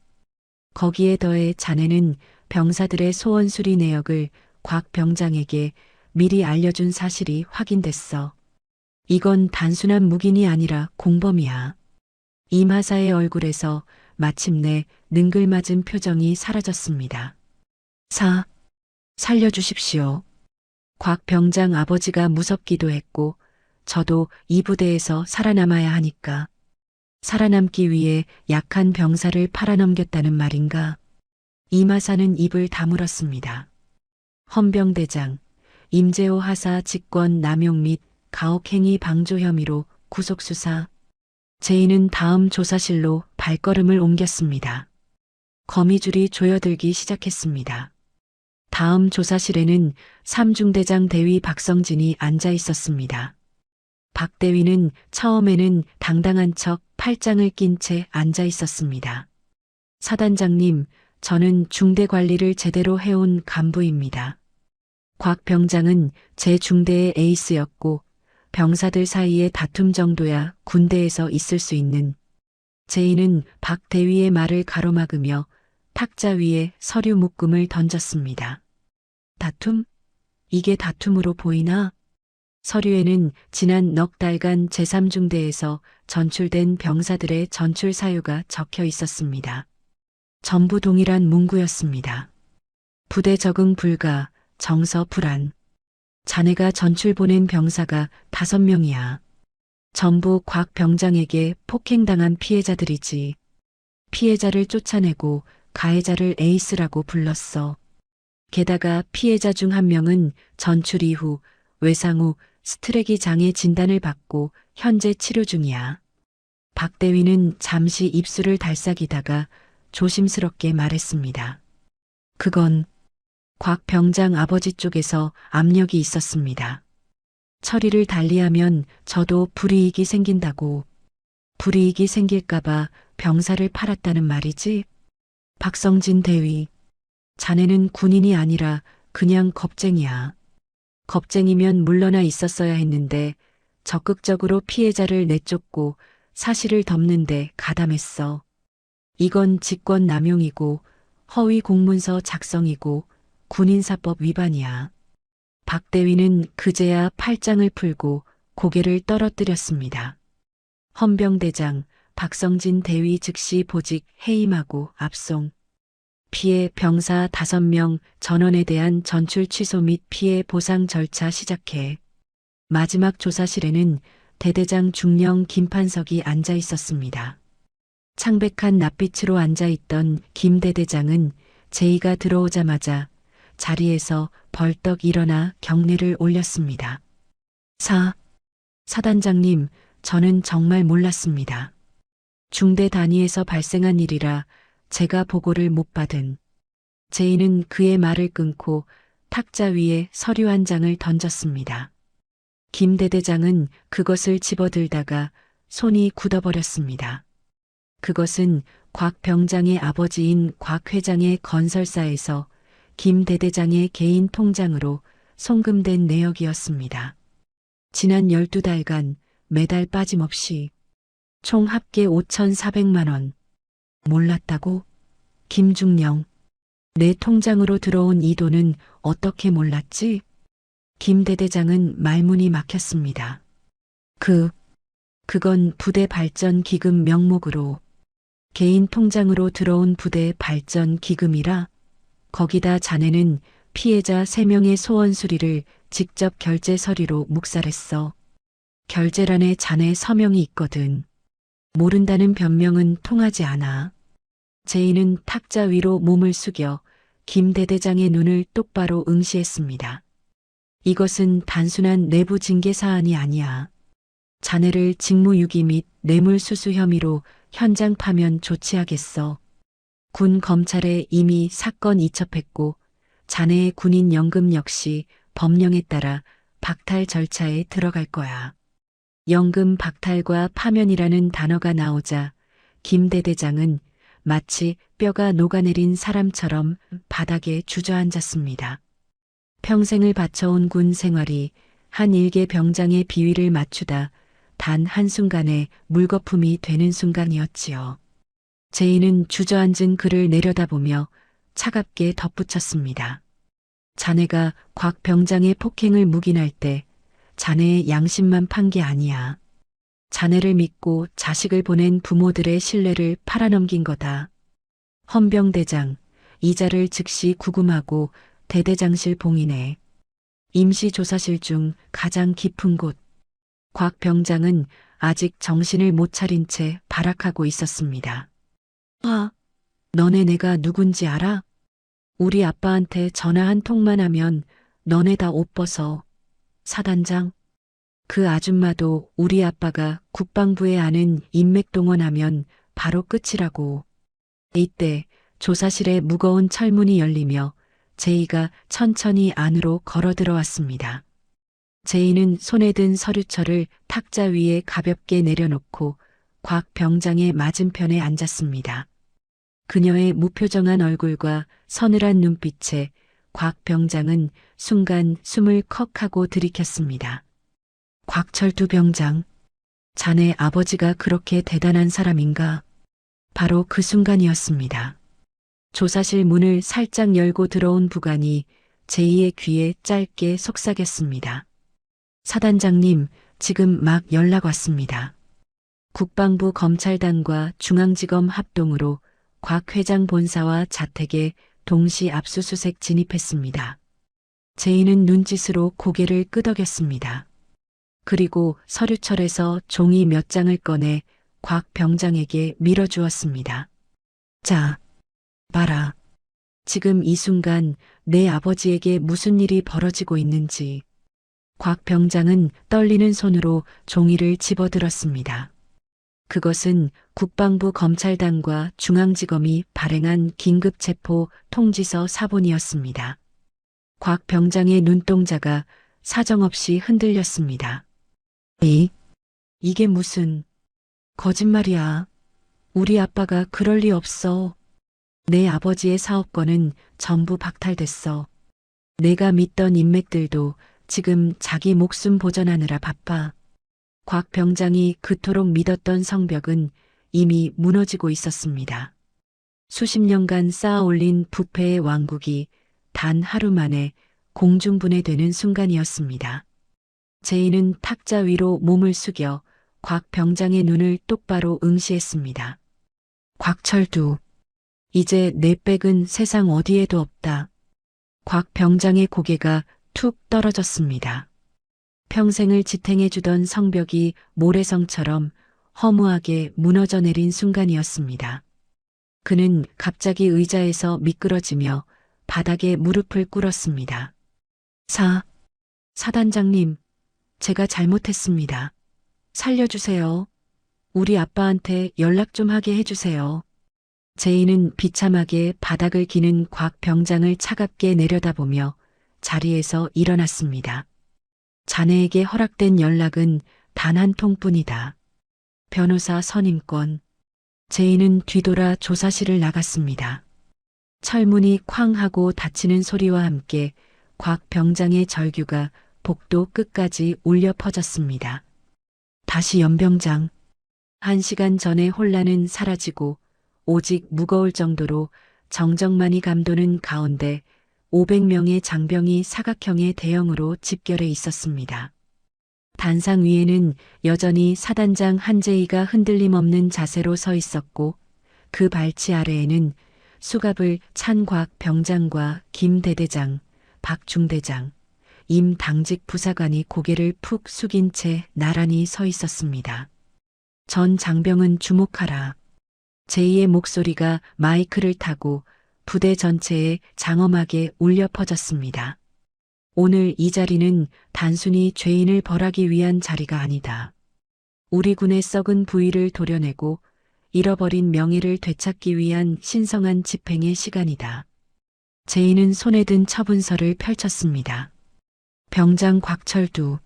거기에 더해 자네는 병사들의 소원 수리 내역을 곽 병장에게 미리 알려준 사실이 확인됐어. 이건 단순한 묵인이 아니라 공범이야. 임 하사의 얼굴에서 마침내 능글맞은 표정이 사라졌습니다. 살려주십시오. 곽 병장 아버지가 무섭기도 했고 저도 이 부대에서 살아남아야 하니까. 살아남기 위해 약한 병사를 팔아넘겼다는 말인가? 이마사는 입을 다물었습니다. 헌병대장, 임재호 하사 직권 남용 및 가혹행위 방조 혐의로 구속수사. 제인은 다음 조사실로 발걸음을 옮겼습니다. 거미줄이 조여들기 시작했습니다. 다음 조사실에는 삼중대장 대위 박성진이 앉아 있었습니다. 박 대위는 처음에는 당당한 척 팔짱을 낀 채 앉아 있었습니다. 사단장님, 저는 중대 관리를 제대로 해온 간부입니다. 곽 병장은 제 중대의 에이스였고 병사들 사이의 다툼 정도야 군대에서 있을 수 있는. 제인은 박 대위의 말을 가로막으며 탁자 위에 서류 묶음을 던졌습니다. 다툼? 이게 다툼으로 보이나? 서류에는 지난 넉 달간 제3중대에서 전출된 병사들의 전출 사유가 적혀 있었습니다. 전부 동일한 문구였습니다. 부대 적응 불가, 정서 불안. 자네가 전출 보낸 병사가 5명이야. 전부 곽 병장에게 폭행당한 피해자들이지. 피해자를 쫓아내고 가해자를 에이스라고 불렀어. 게다가 피해자 중 1명은 전출 이후 외상 후 스트레기 장애 진단을 받고 현재 치료 중이야. 박 대위는 잠시 입술을 달싹이다가 조심스럽게 말했습니다. 그건 곽 병장 아버지 쪽에서 압력이 있었습니다. 처리를 달리하면 저도 불이익이 생긴다고. 불이익이 생길까봐 병사를 팔았다는 말이지? 박성진 대위, 자네는 군인이 아니라 그냥 겁쟁이야. 겁쟁이면 물러나 있었어야 했는데 적극적으로 피해자를 내쫓고 사실을 덮는데 가담했어. 이건 직권남용이고 허위 공문서 작성이고 군인사법 위반이야. 박 대위는 그제야 팔짱을 풀고 고개를 떨어뜨렸습니다. 헌병대장 박성진 대위 즉시 보직 해임하고 압송. 피해 병사 5명 전원에 대한 전출 취소 및 피해 보상 절차 시작해. 마지막 조사실에는 대대장 중령 김판석이 앉아 있었습니다. 창백한 낯빛으로 앉아 있던 김 대대장은 제의가 들어오자마자 자리에서 벌떡 일어나 경례를 올렸습니다. 사단장님, 저는 정말 몰랐습니다. 중대 단위에서 발생한 일이라 제가 보고를 못 받은. 제의는 그의 말을 끊고 탁자 위에 서류 한 장을 던졌습니다. 김 대대장은 그것을 집어들다가 손이 굳어버렸습니다. 그것은 곽 병장의 아버지인 곽 회장의 건설사에서 김 대대장의 개인 통장으로 송금된 내역이었습니다. 지난 12달간 매달 빠짐없이 총 합계 5,400만 원. 몰랐다고? 김중령. 내 통장으로 들어온 이 돈은 어떻게 몰랐지? 김 대대장은 말문이 막혔습니다. 그건 부대 발전 기금 명목으로 개인 통장으로 들어온 부대 발전 기금이라. 거기다 자네는 피해자 3명의 소원 수리를 직접 결제 서류로 묵살했어. 결제란에 자네 서명이 있거든. 모른다는 변명은 통하지 않아. 제의는 탁자 위로 몸을 숙여 김 대대장의 눈을 똑바로 응시했습니다. 이것은 단순한 내부 징계 사안이 아니야. 자네를 직무유기 및 뇌물수수 혐의로 현장 파면 조치하겠어. 군 검찰에 이미 사건 이첩했고 자네의 군인 연금 역시 법령에 따라 박탈 절차에 들어갈 거야. 연금 박탈과 파면이라는 단어가 나오자 김 대대장은 마치 뼈가 녹아내린 사람처럼 바닥에 주저앉았습니다. 평생을 바쳐온 군 생활이 한 일개 병장의 비위를 맞추다 단 한순간에 물거품이 되는 순간이었지요. 제의는 주저앉은 그를 내려다보며 차갑게 덧붙였습니다. 자네가 곽 병장의 폭행을 묵인할 때 자네의 양심만 판 게 아니야. 자네를 믿고 자식을 보낸 부모들의 신뢰를 팔아넘긴 거다. 헌병대장, 이자를 즉시 구금하고 대대장실 봉인해. 임시조사실 중 가장 깊은 곳. 곽 병장은 아직 정신을 못 차린 채 발악하고 있었습니다. 너네 내가 누군지 알아? 우리 아빠한테 전화 한 통만 하면 너네 다 옷 벗어. 사단장, 그 아줌마도 우리 아빠가 국방부에 아는 인맥 동원하면 바로 끝이라고. 이때 조사실에 무거운 철문이 열리며 제의가 천천히 안으로 걸어 들어왔습니다. 제의는 손에 든 서류철을 탁자 위에 가볍게 내려놓고 곽 병장의 맞은편에 앉았습니다. 그녀의 무표정한 얼굴과 서늘한 눈빛에 곽 병장은 순간 숨을 컥 하고 들이켰습니다. 곽철두 병장, 자네 아버지가 그렇게 대단한 사람인가? 바로 그 순간이었습니다. 조사실 문을 살짝 열고 들어온 부관이 제이의 귀에 짧게 속삭였습니다. 사단장님, 지금 막 연락 왔습니다. 국방부 검찰단과 중앙지검 합동으로 곽 회장 본사와 자택에 동시 압수수색 진입했습니다. 제이는 눈짓으로 고개를 끄덕였습니다. 그리고 서류철에서 종이 몇 장을 꺼내 곽 병장에게 밀어주었습니다. 자, 봐라. 지금 이 순간 내 아버지에게 무슨 일이 벌어지고 있는지. 곽 병장은 떨리는 손으로 종이를 집어들었습니다. 그것은 국방부 검찰단과 중앙지검이 발행한 긴급체포 통지서 사본이었습니다. 곽 병장의 눈동자가 사정없이 흔들렸습니다. 이게 무슨 거짓말이야. 우리 아빠가 그럴 리 없어. 내 아버지의 사업권은 전부 박탈됐어. 내가 믿던 인맥들도 지금 자기 목숨 보전하느라 바빠. 곽 병장이 그토록 믿었던 성벽은 이미 무너지고 있었습니다. 수십 년간 쌓아올린 부패의 왕국이 단 하루 만에 공중분해되는 순간이었습니다. 제이는 탁자 위로 몸을 숙여 곽 병장의 눈을 똑바로 응시했습니다. 곽철두, 이제 내 백은 세상 어디에도 없다. 곽 병장의 고개가 툭 떨어졌습니다. 평생을 지탱해주던 성벽이 모래성처럼 허무하게 무너져 내린 순간이었습니다. 그는 갑자기 의자에서 미끄러지며 바닥에 무릎을 꿇었습니다. 사단장님, 제가 잘못했습니다. 살려주세요. 우리 아빠한테 연락 좀 하게 해주세요. 제이는 비참하게 바닥을 기는 곽 병장을 차갑게 내려다보며 자리에서 일어났습니다. 자네에게 허락된 연락은 단 한 통뿐이다. 변호사 선임권. 제이는 뒤돌아 조사실을 나갔습니다. 철문이 쾅 하고 닫히는 소리와 함께 곽 병장의 절규가 복도 끝까지 울려 퍼졌습니다. 다시 연병장. 1시간 전의 혼란은 사라지고 오직 무거울 정도로 정적만이 감도는 가운데 500명의 장병이 사각형의 대형으로 집결해 있었습니다. 단상 위에는 여전히 사단장 한재희가 흔들림 없는 자세로 서 있었고 그 발치 아래에는 수갑을 찬 곽 병장과 김 대대장, 박 중대장, 임 당직 부사관이 고개를 푹 숙인 채 나란히 서 있었습니다. 전 장병은 주목하라. 제이의 목소리가 마이크를 타고 부대 전체에 장엄하게 울려 퍼졌습니다. 오늘 이 자리는 단순히 죄인을 벌하기 위한 자리가 아니다. 우리 군의 썩은 부위를 도려내고 잃어버린 명예를 되찾기 위한 신성한 집행의 시간이다. 제이는 손에 든 처분서를 펼쳤습니다. 병장 곽철두,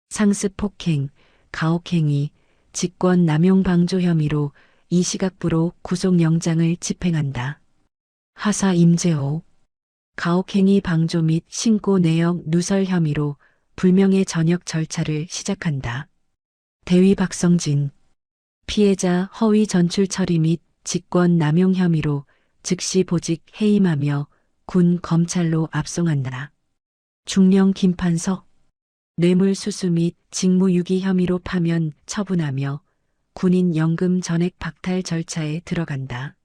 상습 폭행, 가혹행위, 직권 남용 방조 혐의로 이 시각부로 구속영장을 집행한다. 하사 임재호, 가혹행위 방조 및 신고 내역 누설 혐의로 불명예 전역 절차를 시작한다. 대위 박성진, 피해자 허위 전출 처리 및 직권 남용 혐의로 즉시 보직 해임하며 군 검찰로 압송한다. 중령 김판석, 뇌물수수 및 직무유기 혐의로 파면 처분하며 군인 연금 전액 박탈 절차에 들어간다.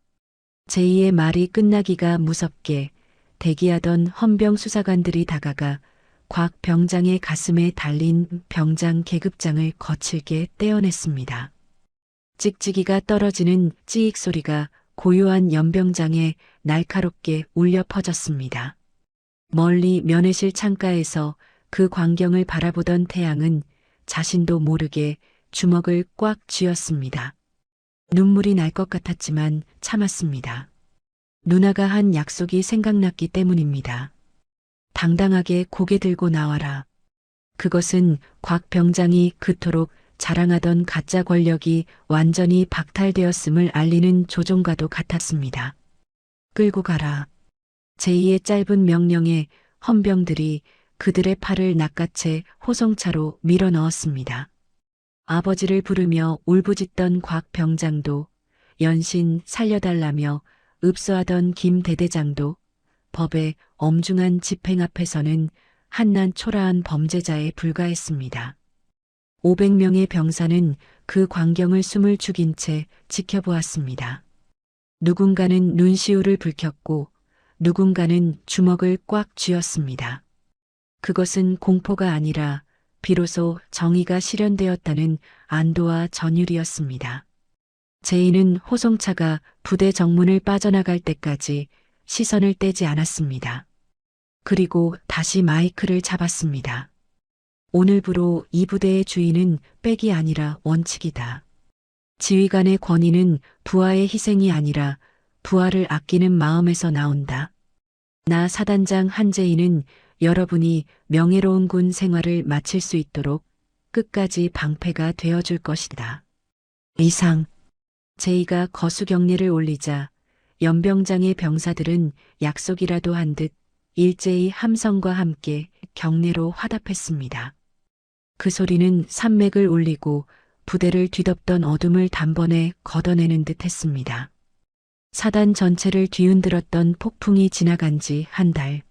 제2의 말이 끝나기가 무섭게 대기하던 헌병 수사관들이 다가가 곽 병장의 가슴에 달린 병장 계급장을 거칠게 떼어냈습니다. 찍찍이가 떨어지는 찌익 소리가 고요한 연병장에 날카롭게 울려 퍼졌습니다. 멀리 면회실 창가에서 그 광경을 바라보던 태양은 자신도 모르게 주먹을 꽉 쥐었습니다. 눈물이 날 것 같았지만 참았습니다. 누나가 한 약속이 생각났기 때문입니다. 당당하게 고개 들고 나와라. 그것은 곽 병장이 그토록 자랑하던 가짜 권력이 완전히 박탈되었음을 알리는 조종과도 같았습니다. 끌고 가라. 제2의 짧은 명령에 헌병들이 그들의 팔을 낚아채 호송차로 밀어 넣었습니다. 아버지를 부르며 울부짖던 곽 병장도, 연신 살려달라며 읍소하던 김 대대장도 법의 엄중한 집행 앞에서는 한낱 초라한 범죄자에 불과했습니다. 500명의 병사는 그 광경을 숨을 죽인 채 지켜보았습니다. 누군가는 눈시울을 붉혔고 누군가는 주먹을 꽉 쥐었습니다. 그것은 공포가 아니라 비로소 정의가 실현되었다는 안도와 전율이었습니다. 제이는 호송차가 부대 정문을 빠져나갈 때까지 시선을 떼지 않았습니다. 그리고 다시 마이크를 잡았습니다. 오늘부로 이 부대의 주인은 백이 아니라 원칙이다. 지휘관의 권위는 부하의 희생이 아니라 부하를 아끼는 마음에서 나온다. 나 사단장 한재희는 여러분이 명예로운 군 생활을 마칠 수 있도록 끝까지 방패가 되어줄 것이다. 이상. 제이가 거수경례를 올리자 연병장의 병사들은 약속이라도 한 듯 일제히 함성과 함께 경례로 화답했습니다. 그 소리는 산맥을 울리고 부대를 뒤덮던 어둠을 단번에 걷어내는 듯 했습니다. 사단 전체를 뒤흔들었던 폭풍이 지나간 지 한 달.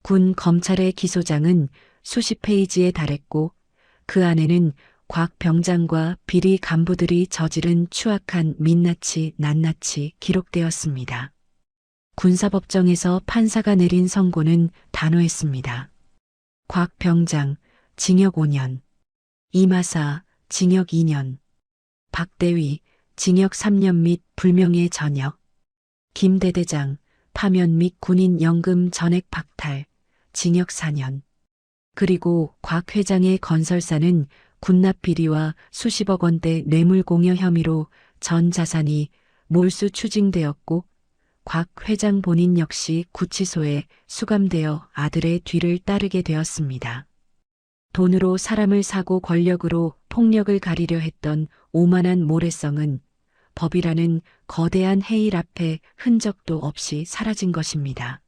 군 검찰의 기소장은 수십 페이지에 달했고 그 안에는 곽 병장과 비리 간부들이 저지른 추악한 민낯이 낱낱이 기록되었습니다. 군사법정에서 판사가 내린 선고는 단호했습니다. 곽병장, 징역 5년. 이마사, 징역 2년. 박대위, 징역 3년 및 불명예 전역. 김대대장, 파면 및 군인 연금 전액 박탈, 징역 4년. 그리고 곽 회장의 건설사는 군납 비리와 수십억 원대 뇌물 공여 혐의로 전 자산이 몰수 추징되었고 곽 회장 본인 역시 구치소에 수감되어 아들의 뒤를 따르게 되었습니다. 돈으로 사람을 사고 권력으로 폭력을 가리려 했던 오만한 모래성은 법이라는 거대한 해일 앞에 흔적도 없이 사라진 것입니다.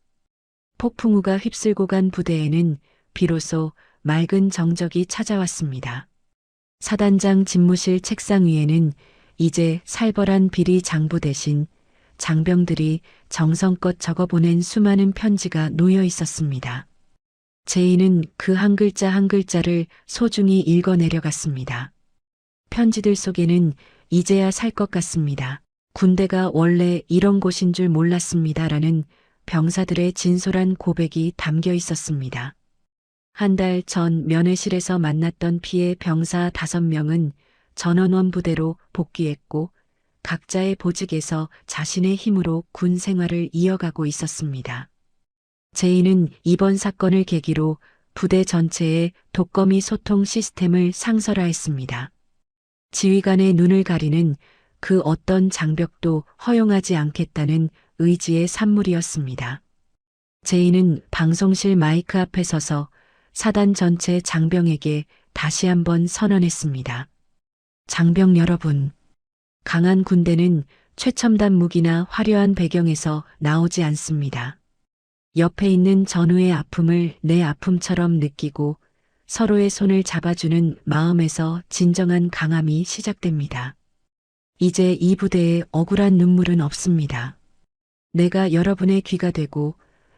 폭풍우가 휩쓸고 간 부대에는 비로소 맑은 정적이 찾아왔습니다. 사단장 집무실 책상 위에는 이제 살벌한 비리 장부 대신 장병들이 정성껏 적어보낸 수많은 편지가 놓여 있었습니다. 제인은 그 한 글자 한 글자를 소중히 읽어내려갔습니다. 편지들 속에는 이제야 살 것 같습니다. 군대가 원래 이런 곳인 줄 몰랐습니다라는 병사들의 진솔한 고백이 담겨 있었습니다. 한 달 전 면회실에서 만났던 피해 병사 5명은 전원원 부대로 복귀했고 각자의 보직에서 자신의 힘으로 군 생활을 이어가고 있었습니다. 제인은 이번 사건을 계기로 부대 전체에 독거미 소통 시스템을 상설화했습니다. 지휘관의 눈을 가리는 그 어떤 장벽도 허용하지 않겠다는 의지의 산물이었습니다. 제인은 방송실 마이크 앞에 서서 사단 전체 장병에게 다시 한번 선언했습니다. 장병 여러분, 강한 군대는 최첨단 무기나 화려한 배경에서 나오지 않습니다. 옆에 있는 전우의 아픔을 내 아픔처럼 느끼고 서로의 손을 잡아주는 마음에서 진정한 강함이 시작됩니다. 이제 이 부대에 억울한 눈물은 없습니다. 내가 여러분의 귀가 되고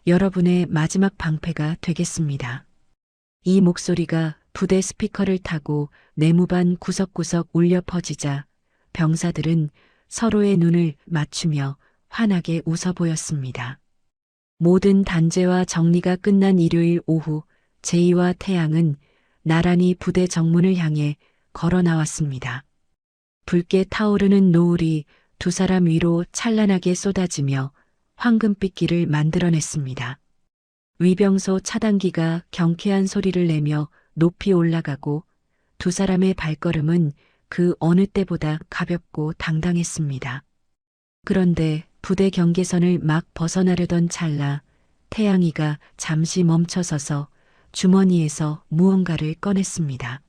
여러분의 마지막 방패가 되겠습니다. 이 목소리가 부대 스피커를 타고 내무반 구석구석 울려 퍼지자 병사들은 서로의 눈을 맞추며 환하게 웃어 보였습니다. 모든 단죄와 정리가 끝난 일요일 오후 제이와 태양은 나란히 부대 정문을 향해 걸어 나왔습니다. 붉게 타오르는 노을이 두 사람 위로 찬란하게 쏟아지며 황금빛 길을 만들어냈습니다. 위병소 차단기가 경쾌한 소리를 내며 높이 올라가고 두 사람의 발걸음은 그 어느 때보다 가볍고 당당했습니다. 그런데 부대 경계선을 막 벗어나려던 찰나 태양이가 잠시 멈춰서서 주머니에서 무언가를 꺼냈습니다.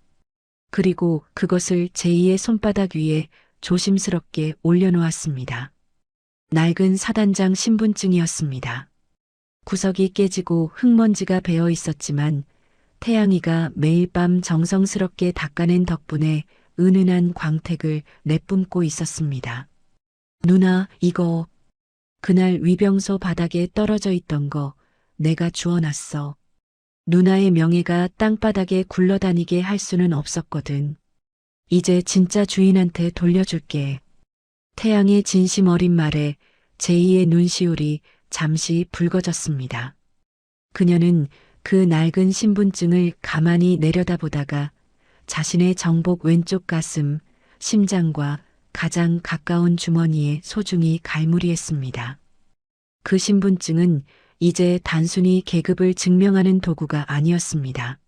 그리고 그것을 제이의 손바닥 위에 조심스럽게 올려놓았습니다. 낡은 사단장 신분증이었습니다. 구석이 깨지고 흙먼지가 배어 있었지만 태양이가 매일 밤 정성스럽게 닦아낸 덕분에 은은한 광택을 내뿜고 있었습니다. 누나, 이거 그날 위병소 바닥에 떨어져 있던 거 내가 주워놨어. 누나의 명예가 땅바닥에 굴러다니게 할 수는 없었거든. 이제 진짜 주인한테 돌려줄게. 태양의 진심 어린 말에 제이의 눈시울이 잠시 붉어졌습니다. 그녀는 그 낡은 신분증을 가만히 내려다보다가 자신의 정복 왼쪽 가슴, 심장과 가장 가까운 주머니에 소중히 갈무리했습니다. 그 신분증은 이제 단순히 계급을 증명하는 도구가 아니었습니다.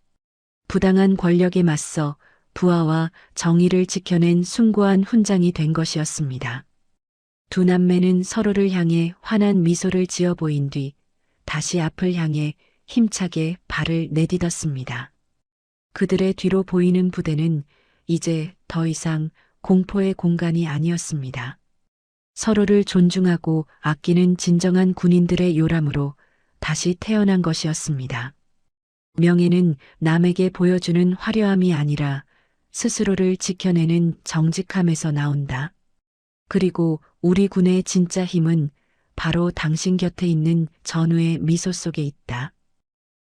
부당한 권력에 맞서 부하와 정의를 지켜낸 숭고한 훈장이 된 것이었습니다. 두 남매는 서로를 향해 환한 미소를 지어 보인 뒤 다시 앞을 향해 힘차게 발을 내딛었습니다. 그들의 뒤로 보이는 부대는 이제 더 이상 공포의 공간이 아니었습니다. 서로를 존중하고 아끼는 진정한 군인들의 요람으로 다시 태어난 것이었습니다. 명예는 남에게 보여주는 화려함이 아니라 스스로를 지켜내는 정직함에서 나온다. 그리고 우리 군의 진짜 힘은 바로 당신 곁에 있는 전우의 미소 속에 있다.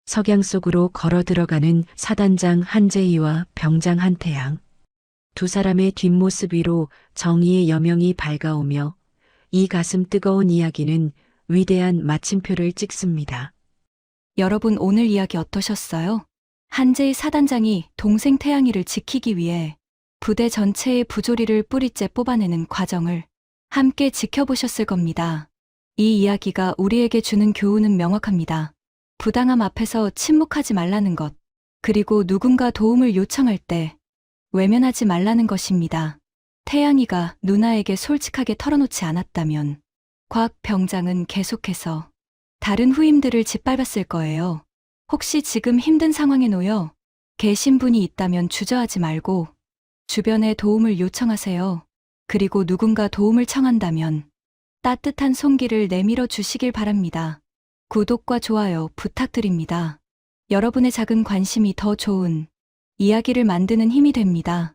석양 속으로 걸어 들어가는 사단장 한재희와 병장 한태양. 두 사람의 뒷모습 위로 정의의 여명이 밝아오며 이 가슴 뜨거운 이야기는 위대한 마침표를 찍습니다. 여러분 오늘 이야기 어떠셨어요? 한재희 사단장이 동생 태양이를 지키기 위해 부대 전체의 부조리를 뿌리째 뽑아내는 과정을 함께 지켜보셨을 겁니다. 이 이야기가 우리에게 주는 교훈은 명확합니다. 부당함 앞에서 침묵하지 말라는 것, 그리고 누군가 도움을 요청할 때 외면하지 말라는 것입니다. 태양이가 누나에게 솔직하게 털어놓지 않았다면 곽 병장은 계속해서 다른 후임들을 짓밟았을 거예요. 혹시 지금 힘든 상황에 놓여 계신 분이 있다면 주저하지 말고 주변에 도움을 요청하세요. 그리고 누군가 도움을 청한다면 따뜻한 손길을 내밀어 주시길 바랍니다. 구독과 좋아요 부탁드립니다. 여러분의 작은 관심이 더 좋은 이야기를 만드는 힘이 됩니다.